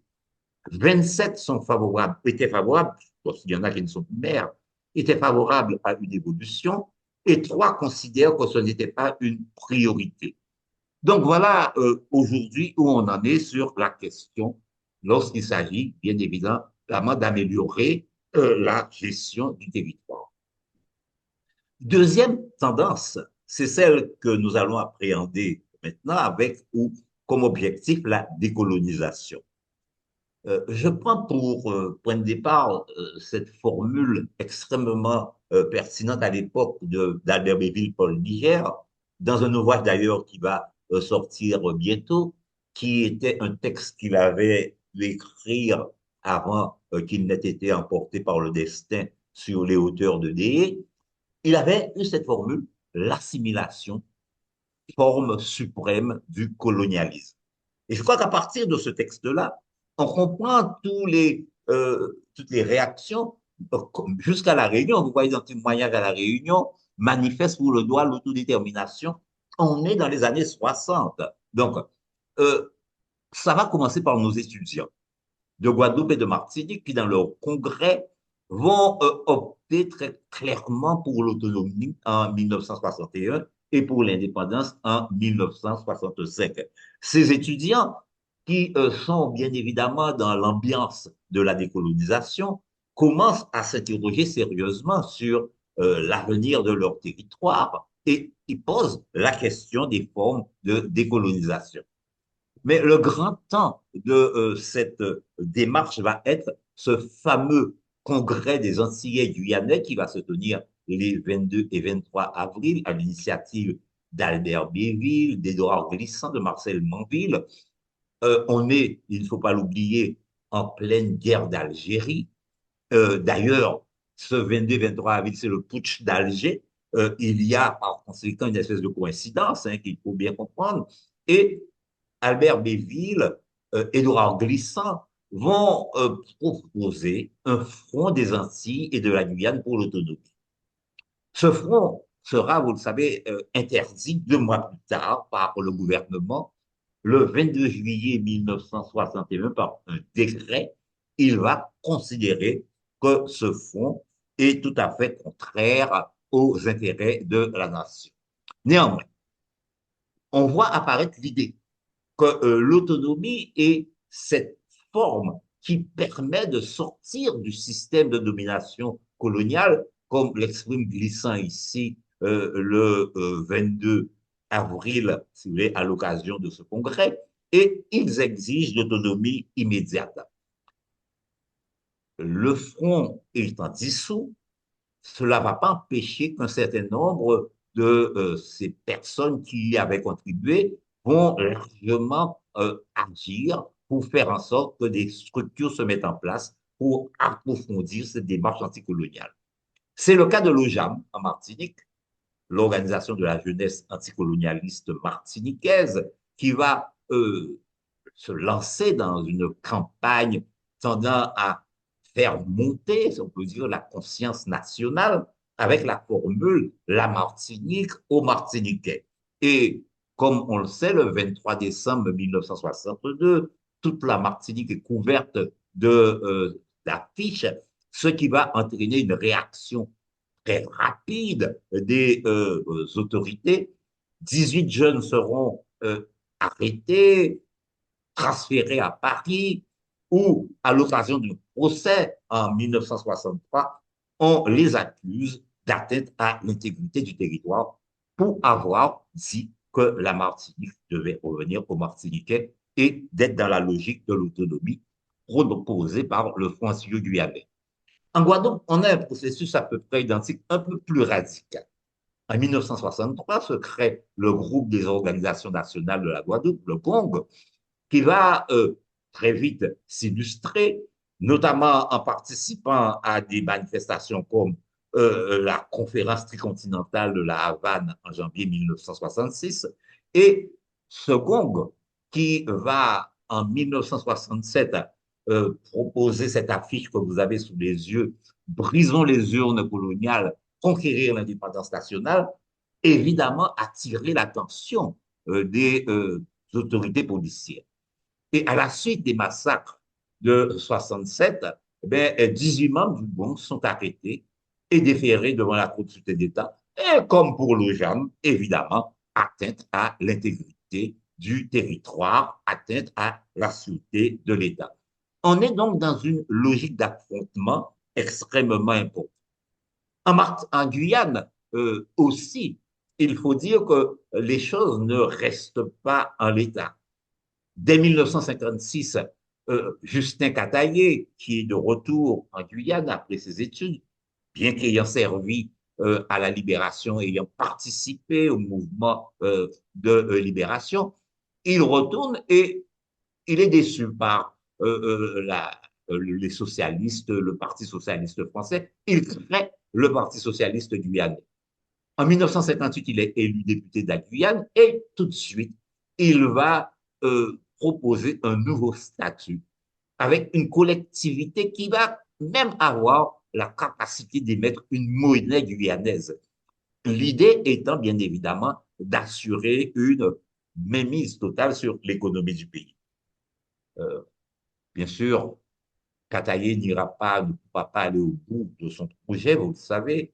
27 sont favorables, étaient favorables, parce qu'il y en a qui ne sont plus maires, étaient favorables à une évolution, et 3 considèrent que ce n'était pas une priorité. Donc voilà aujourd'hui où on en est sur la question lorsqu'il s'agit, bien évidemment, d'améliorer la gestion du territoire. Deuxième tendance, c'est celle que nous allons appréhender maintenant avec ou comme objectif la décolonisation. Je prends pour point de départ cette formule extrêmement pertinente à l'époque d'Albert Béville, Paul Niger, dans un ouvrage d'ailleurs qui va sortir bientôt, qui était un texte qu'il avait pu écrire avant qu'il n'ait été emporté par le destin sur les hauteurs de Dé. Il avait eu cette formule, l'assimilation, forme suprême du colonialisme. Et je crois qu'à partir de ce texte-là, on comprend toutes les réactions jusqu'à la Réunion. Vous voyez dans le témoignage à la Réunion, manifeste pour le droit à l'autodétermination. On est dans les années 60. Donc, euh, ça va commencer par nos étudiants de Guadeloupe et de Martinique qui, dans leur congrès, vont opter très clairement pour l'autonomie en 1961 et pour l'indépendance en 1965. Ces étudiants qui sont bien évidemment dans l'ambiance de la décolonisation commencent à s'interroger sérieusement sur l'avenir de leur territoire et ils posent la question des formes de décolonisation. Mais le grand temps de cette démarche va être ce fameux congrès des Antillais guyanais qui va se tenir les 22 et 23 avril à l'initiative d'Albert Béville, d'Édouard Glissant, de Marcel Manville. On est, il ne faut pas l'oublier, en pleine guerre d'Algérie. D'ailleurs, ce 22-23 avril, c'est le putsch d'Alger. Il y a par conséquent une espèce de coïncidence hein, qu'il faut bien comprendre. Et Albert Béville, Édouard Glissant vont proposer un front des Antilles et de la Guyane pour l'autonomie. Ce front sera, vous le savez, interdit 2 mois plus tard par le gouvernement. Le 22 juillet 1961, par un décret, il va considérer que ce front est tout à fait contraire aux intérêts de la nation. Néanmoins, on voit apparaître l'idée que l'autonomie est cette forme qui permet de sortir du système de domination coloniale, comme l'exprime Glissant ici le 22 avril, si vous voulez, à l'occasion de ce congrès, et ils exigent l'autonomie immédiate. Le front étant dissous, cela ne va pas empêcher qu'un certain nombre de ces personnes qui y avaient contribué vont largement agir pour faire en sorte que des structures se mettent en place pour approfondir cette démarche anticoloniale. C'est le cas de l'OJAM en Martinique, l'Organisation de la jeunesse anticolonialiste martiniquaise, qui va se lancer dans une campagne tendant à faire monter, si on peut dire, la conscience nationale avec la formule La Martinique aux Martiniquais. Et comme on le sait, le 23 décembre 1962, toute la Martinique est couverte d'affiches, ce qui va entraîner une réaction très rapide des autorités. 18 jeunes seront arrêtés, transférés à Paris, où, à l'occasion d'un procès en 1963, on les accuse d'atteinte à l'intégrité du territoire pour avoir dit que la Martinique devait revenir aux Martiniquais et d'être dans la logique de l'autonomie proposée par le Front guyanais. En Guadeloupe, on a un processus à peu près identique, un peu plus radical. En 1963 se crée le groupe des organisations nationales de la Guadeloupe, le GONG, qui va très vite s'illustrer, notamment en participant à des manifestations comme la conférence tricontinentale de la Havane en janvier 1966. Et ce GONG, qui va en 1967 proposer cette affiche que vous avez sous les yeux, Brisons les urnes coloniales, conquérir l'indépendance nationale, évidemment attirer l'attention des autorités policières. Et à la suite des massacres de 67, eh 18 membres du GONG sont arrêtés et déférés devant la Cour de suprême d'État, et comme pour l'OJAM, évidemment, atteinte à l'intégrité du territoire, atteinte à la sûreté de l'État. On est donc dans une logique d'affrontement extrêmement importante. En Guyane aussi, il faut dire que les choses ne restent pas en l'état. Dès 1956, Justin Cataillé, qui est de retour en Guyane après ses études, bien qu'ayant servi à la libération, ayant participé au mouvement de libération, il retourne et il est déçu par les socialistes, le Parti socialiste français. Il crée le Parti socialiste guyanais. En 1958, il est élu député de la Guyane et tout de suite, il va proposer un nouveau statut avec une collectivité qui va même avoir la capacité d'émettre une monnaie guyanaise. L'idée étant bien évidemment d'assurer une mainmise totale sur l'économie du pays. Euh, Bien sûr, Kataye n'ira pas, ne pourra pas aller au bout de son projet, vous le savez,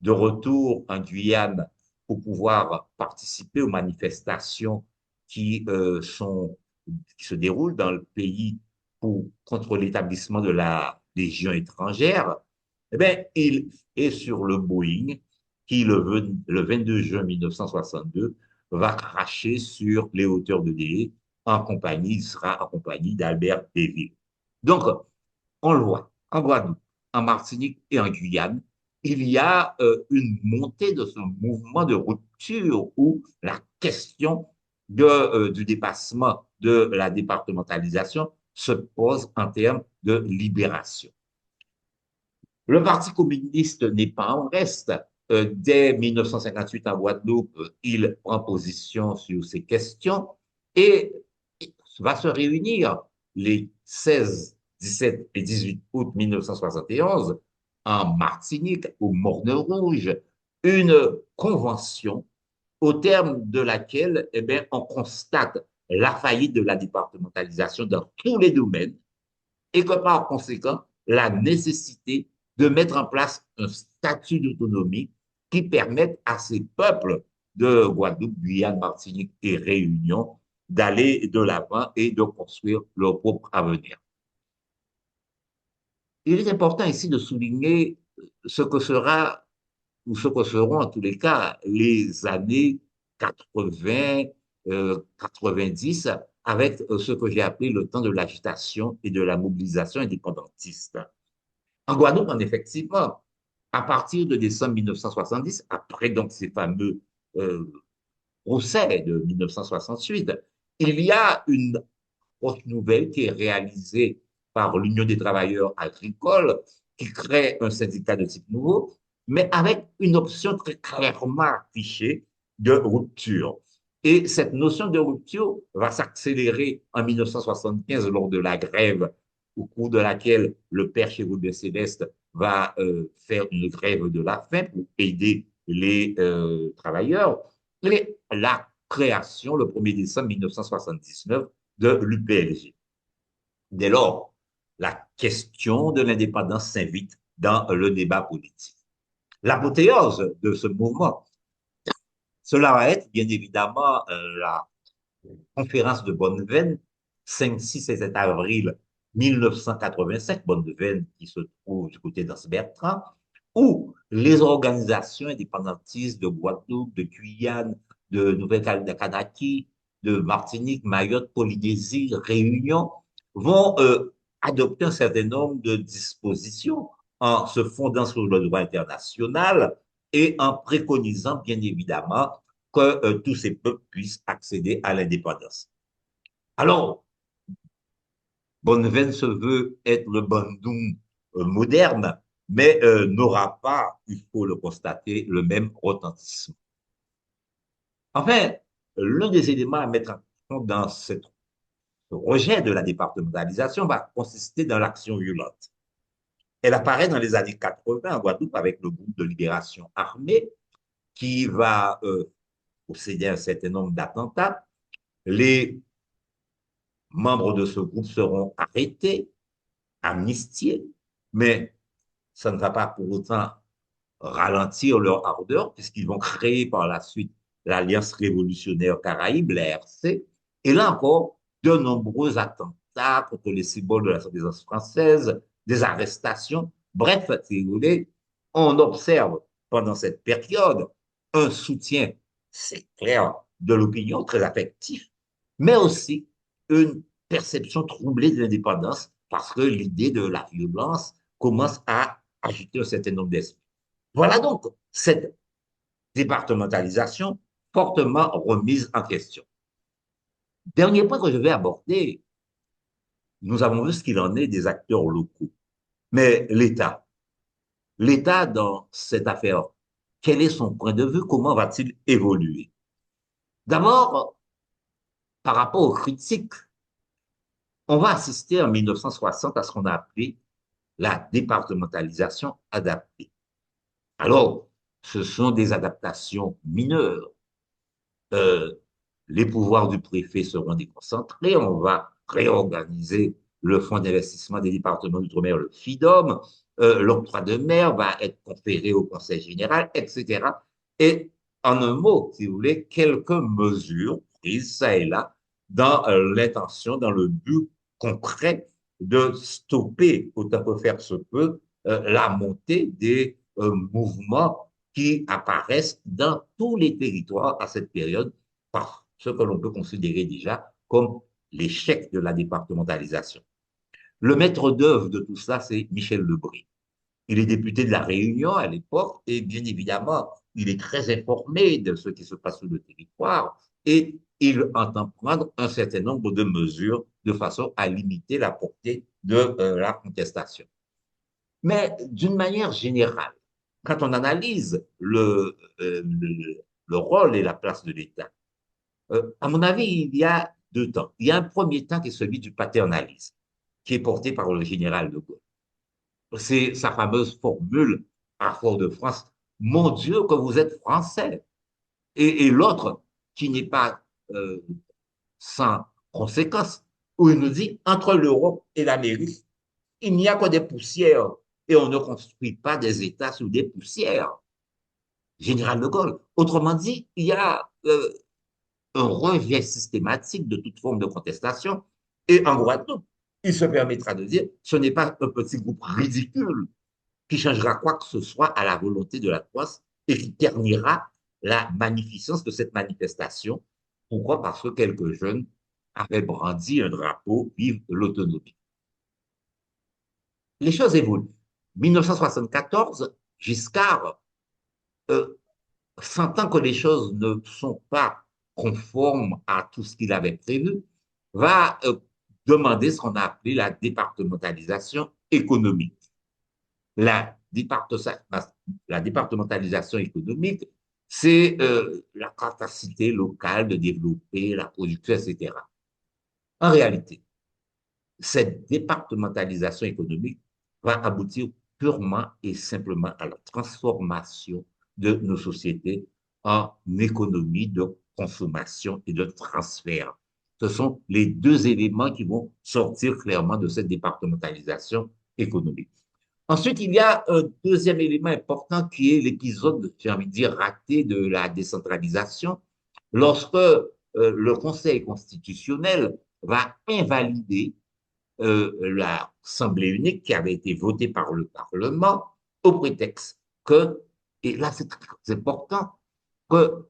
de retour en Guyane pour pouvoir participer aux manifestations qui, qui se déroulent dans le pays contre l'établissement de la Légion étrangère, eh bien, il est sur le Boeing qui, le 22 juin 1962, va cracher sur les hauteurs de Délé il sera accompagné d'Albert Béville. Donc, on le voit en Guadeloupe, en Martinique et en Guyane, il y a une montée de ce mouvement de rupture où la question du dépassement de la départementalisation se pose en termes de libération. Le Parti communiste n'est pas en reste. Dès 1958 en Guadeloupe, il prend position sur ces questions et va se réunir les 16, 17 et 18 août 1971 en Martinique, au Morne Rouge, une convention au terme de laquelle eh bien, on constate la faillite de la départementalisation dans tous les domaines et que par conséquent, la nécessité de mettre en place un statut d'autonomie qui permette à ces peuples de Guadeloupe, Guyane, Martinique et Réunion d'aller de l'avant et de construire leur propre avenir. Il est important ici de souligner ce que sera ou ce que seront en tous les cas les années 80, 90, avec ce que j'ai appelé le temps de l'agitation et de la mobilisation indépendantiste. En Guadeloupe, en effectivement, à partir de décembre 1970, après donc ces fameux euh, procès de 1968, il y a une autre nouvelle qui est réalisée par l'Union des travailleurs agricoles, qui crée un syndicat de type nouveau, mais avec une option très clairement affichée de rupture. Et cette notion de rupture va s'accélérer en 1975 lors de la grève au cours de laquelle le père Chérubin Céleste va faire une grève de la faim pour aider les travailleurs. Et la création, le 1er décembre 1979, de l'UPLG. Dès lors, la question de l'indépendance s'invite dans le débat politique. L'apothéose de ce mouvement, cela va être bien évidemment la conférence de Bonneveine, 5, 6 et 7 avril 1985, Bonneveine qui se trouve du côté d'Anse-Bertrand, où les organisations indépendantistes de Guadeloupe, de Guyane, de Nouvelle-Calédonie, de Martinique, Mayotte, Polynésie, Réunion, vont adopter un certain nombre de dispositions en se fondant sur le droit international et en préconisant bien évidemment que tous ces peuples puissent accéder à l'indépendance. Alors, Bonneveine se veut être le Bandung moderne, mais n'aura pas, il faut le constater, le même retentissement. Enfin, l'un des éléments à mettre en compte dans ce rejet de la départementalisation va consister dans l'action violente. Elle apparaît dans les années 80 en Guadeloupe avec le groupe de libération armée qui va posséder un certain nombre d'attentats. Les membres de ce groupe seront arrêtés, amnistiés, mais ça ne va pas pour autant ralentir leur ardeur, puisqu'ils vont créer par la suite l'Alliance révolutionnaire Caraïbe, l'ARC, et là encore, de nombreux attentats contre les symboles de la Renaissance française, des arrestations. Bref, si vous voulez, on observe pendant cette période un soutien, c'est clair, de l'opinion très affectif, mais aussi une perception troublée de l'indépendance parce que l'idée de la violence commence à agiter un certain nombre d'esprits. Voilà donc cette départementalisation fortement remise en question. Dernier point que je vais aborder, nous avons vu ce qu'il en est des acteurs locaux. Mais l'État dans cette affaire, quel est son point de vue? Comment va-t-il évoluer? D'abord, par rapport aux critiques, on va assister en 1960 à ce qu'on a appelé la départementalisation adaptée. Alors, ce sont des adaptations mineures. Euh, les pouvoirs du préfet seront déconcentrés, on va réorganiser le fonds d'investissement des départements d'outre-mer, le FIDOM, l'octroi de mer va être conféré au Conseil général, etc. Et en un mot, si vous voulez, quelques mesures prises ça et là dans l'intention, dans le but concret de stopper, autant que faire se peut, la montée des mouvements qui apparaissent dans tous les territoires à cette période, par ce que l'on peut considérer déjà comme l'échec de la départementalisation. Le maître d'œuvre de tout ça, c'est Michel Lebré. Il est député de la Réunion à l'époque et bien évidemment, il est très informé de ce qui se passe sur le territoire et il entend prendre un certain nombre de mesures de façon à limiter la portée de la contestation. Mais d'une manière générale, quand on analyse le rôle et la place de l'État, à mon avis, il y a deux temps. Il y a un premier temps qui est celui du paternalisme, qui est porté par le général de Gaulle. C'est sa fameuse formule à Fort-de-France, mon Dieu, que vous êtes français. Et l'autre, qui n'est pas euh, sans conséquence, où il nous dit, entre l'Europe et l'Amérique, il n'y a que des poussières et on ne construit pas des États sous des poussières. Général de Gaulle. Autrement dit, il y a un rejet systématique de toute forme de contestation. Et en Guadeloupe, il se permettra de dire, ce n'est pas un petit groupe ridicule qui changera quoi que ce soit à la volonté de la croix et qui ternira la magnificence de cette manifestation. Pourquoi? Parce que quelques jeunes avaient brandi un drapeau vive l'autonomie. Les choses évoluent. 1974, Giscard, euh, sentant que les choses ne sont pas conformes à tout ce qu'il avait prévu, va demander ce qu'on a appelé la départementalisation économique. La, la départementalisation économique, c'est la capacité locale de développer la production, etc. En réalité, cette départementalisation économique va aboutir purement et simplement à la transformation de nos sociétés en économie de consommation et de transfert. Ce sont les deux éléments qui vont sortir clairement de cette départementalisation économique. Ensuite, il y a un deuxième élément important qui est l'épisode, j'ai envie de dire, raté de la décentralisation, lorsque le Conseil constitutionnel va invalider l'Assemblée unique qui avait été votée par le Parlement au prétexte que, et là c'est très important, que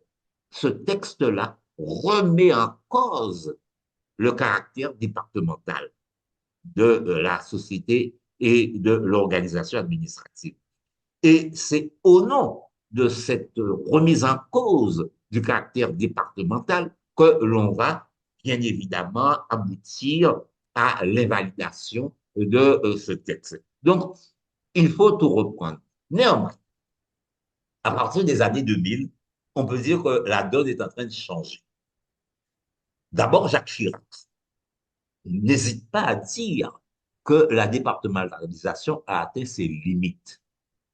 ce texte-là remet en cause le caractère départemental de la société et de l'organisation administrative. Et c'est au nom de cette remise en cause du caractère départemental que l'on va bien évidemment aboutir à l'invalidation de ce texte. Donc, il faut tout reprendre. Néanmoins, à partir des années 2000, on peut dire que la donne est en train de changer. D'abord, Jacques Chirac n'hésite pas à dire que la départementalisation a atteint ses limites.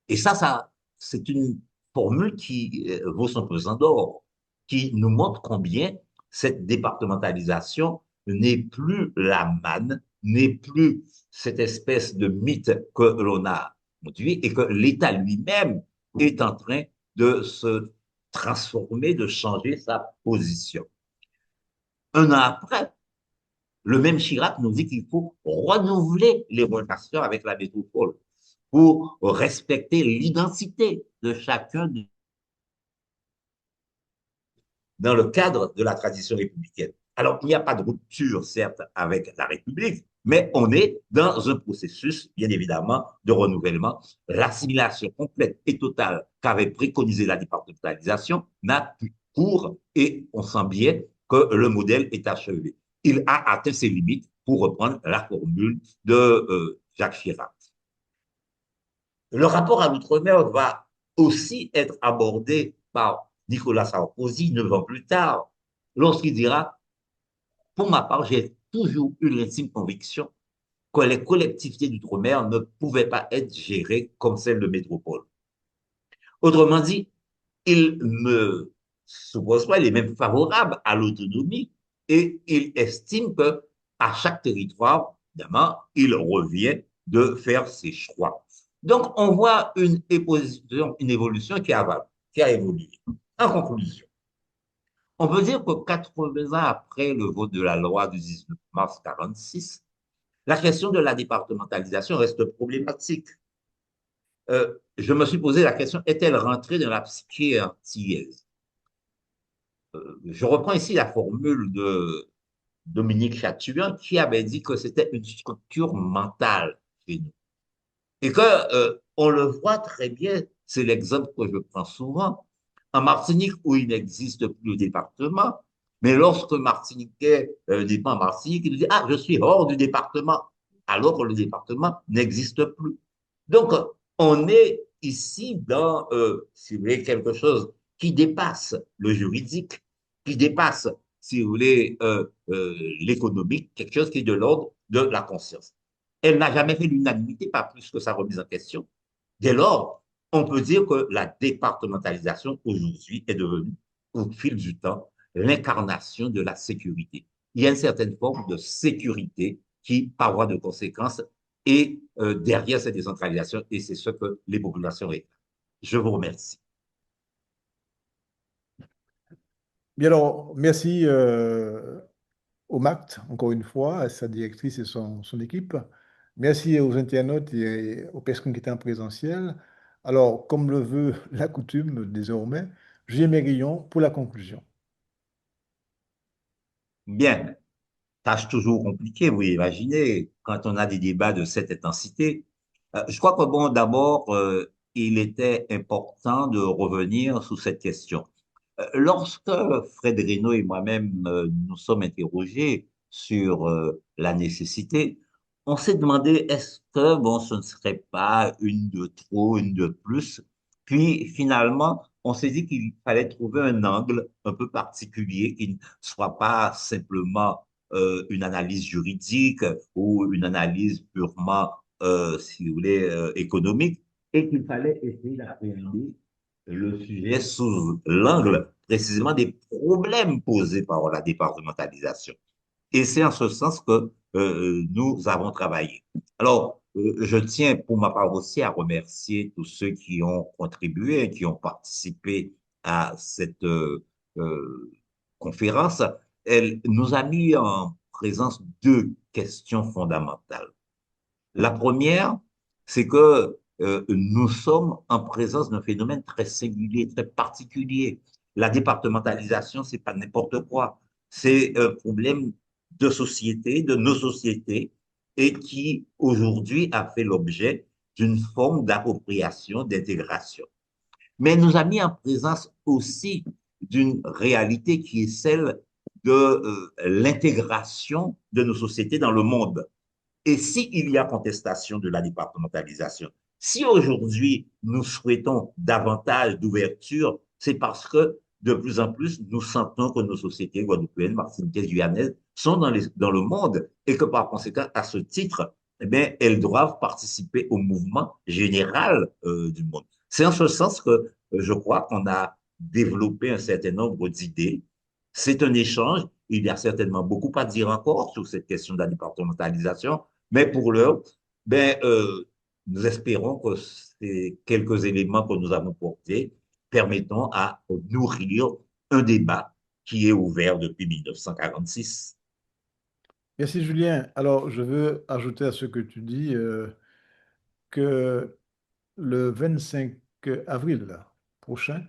Et ça c'est une formule qui vaut son pesant d'or, qui nous montre combien cette départementalisation n'est plus la manne, n'est plus cette espèce de mythe que l'on a produit et que l'État lui-même est en train de se transformer, de changer sa position. Un an après, le même Chirac nous dit qu'il faut renouveler les relations avec la métropole pour respecter l'identité de chacun dans le cadre de la tradition républicaine. Alors, il n'y a pas de rupture, certes, avec la République, mais on est dans un processus, bien évidemment, de renouvellement. L'assimilation complète et totale qu'avait préconisé la départementalisation n'a plus cours et on sent bien que le modèle est achevé. Il a atteint ses limites, pour reprendre la formule de Jacques Chirac. Le rapport à l'outre-mer va aussi être abordé par Nicolas Sarkozy 9 ans plus tard, lorsqu'il dira, pour ma part, j'ai toujours eu l'intime conviction que les collectivités d'outre-mer ne pouvaient pas être gérées comme celles de métropole. Autrement dit, il ne suppose pas, il est même favorable à l'autonomie et il estime que à chaque territoire, évidemment, il revient de faire ses choix. Donc, on voit une évolution qui a évolué. En conclusion, on peut dire que 80 ans après le vote de la loi du 19 mars 1946, la question de la départementalisation reste problématique. Je me suis posé la question, est-elle rentrée dans la psyché antillaise? Je reprends ici la formule de Dominique Chatillon qui avait dit que c'était une structure mentale chez nous. Et que on le voit très bien, c'est l'exemple que je prends souvent. En Martinique, où il n'existe plus de département, Mais lorsque Martiniquais n'est pas en Martinique, il dit, ah, je suis hors du département, alors que le département n'existe plus. Donc, on est ici dans, si vous voulez, quelque chose qui dépasse le juridique, qui dépasse, si vous voulez, l'économique, quelque chose qui est de l'ordre de la conscience. Elle n'a jamais fait l'unanimité, pas plus que sa remise en question. Dès lors, on peut dire que la départementalisation aujourd'hui est devenue, au fil du temps, l'incarnation de la sécurité. Il y a une certaine forme de sécurité qui, par voie de conséquence, est derrière cette décentralisation et c'est ce que les populations réclament. Je vous remercie. Bien alors, merci au MACT, encore une fois, à sa directrice et son équipe. Merci aux internautes et aux personnes qui étaient en présentiel. Alors, comme le veut la coutume désormais, Julien Mérillon pour la conclusion. Bien, tâche toujours compliquée, vous imaginez, quand on a des débats de cette intensité. Je crois que, bon, d'abord, il était important de revenir sur cette question. Lorsque Fred Reynaud et moi-même nous sommes interrogés sur la nécessité, on s'est demandé est-ce que bon, ce ne serait pas une de trop, une de plus. Puis finalement, on s'est dit qu'il fallait trouver un angle un peu particulier qui ne soit pas simplement une analyse juridique ou une analyse purement, si vous voulez, économique, et qu'il fallait essayer d'appréhender le sujet sous l'angle précisément des problèmes posés par la départementalisation. Et c'est en ce sens que nous avons travaillé. Alors, je tiens pour ma part aussi à remercier tous ceux qui ont contribué, qui ont participé à cette conférence. Elle nous a mis en présence deux questions fondamentales. La première, c'est que nous sommes en présence d'un phénomène très singulier, très particulier. La départementalisation, c'est pas n'importe quoi. C'est un problème de société, de nos sociétés, et qui aujourd'hui a fait l'objet d'une forme d'appropriation, d'intégration. Mais elle nous a mis en présence aussi d'une réalité qui est celle de l'intégration de nos sociétés dans le monde. Et s'il y a contestation de la départementalisation, si aujourd'hui nous souhaitons davantage d'ouverture, c'est parce que de plus en plus nous sentons que nos sociétés guadeloupéennes, martiniquaises, guyanaises sont dans le monde et que par conséquent, à ce titre, eh bien, elles doivent participer au mouvement général du monde. C'est en ce sens que je crois qu'on a développé un certain nombre d'idées. C'est un échange. Il y a certainement beaucoup à dire encore sur cette question de la départementalisation. Mais pour l'heure, ben, nous espérons que ces quelques éléments que nous avons portés permettront à nourrir un débat qui est ouvert depuis 1946. Merci Julien. Alors, je veux ajouter à ce que tu dis que le 25 avril prochain,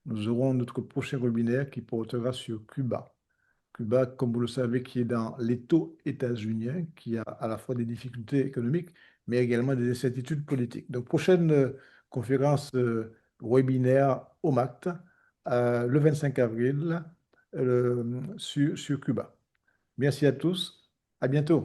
nous aurons notre prochain webinaire qui portera sur Cuba. Cuba, comme vous le savez, qui est dans l'étau états-unien, qui a à la fois des difficultés économiques, mais également des incertitudes politiques. Donc, prochaine conférence webinaire au MACT, le 25 avril, sur Cuba. Merci à tous. À bientôt.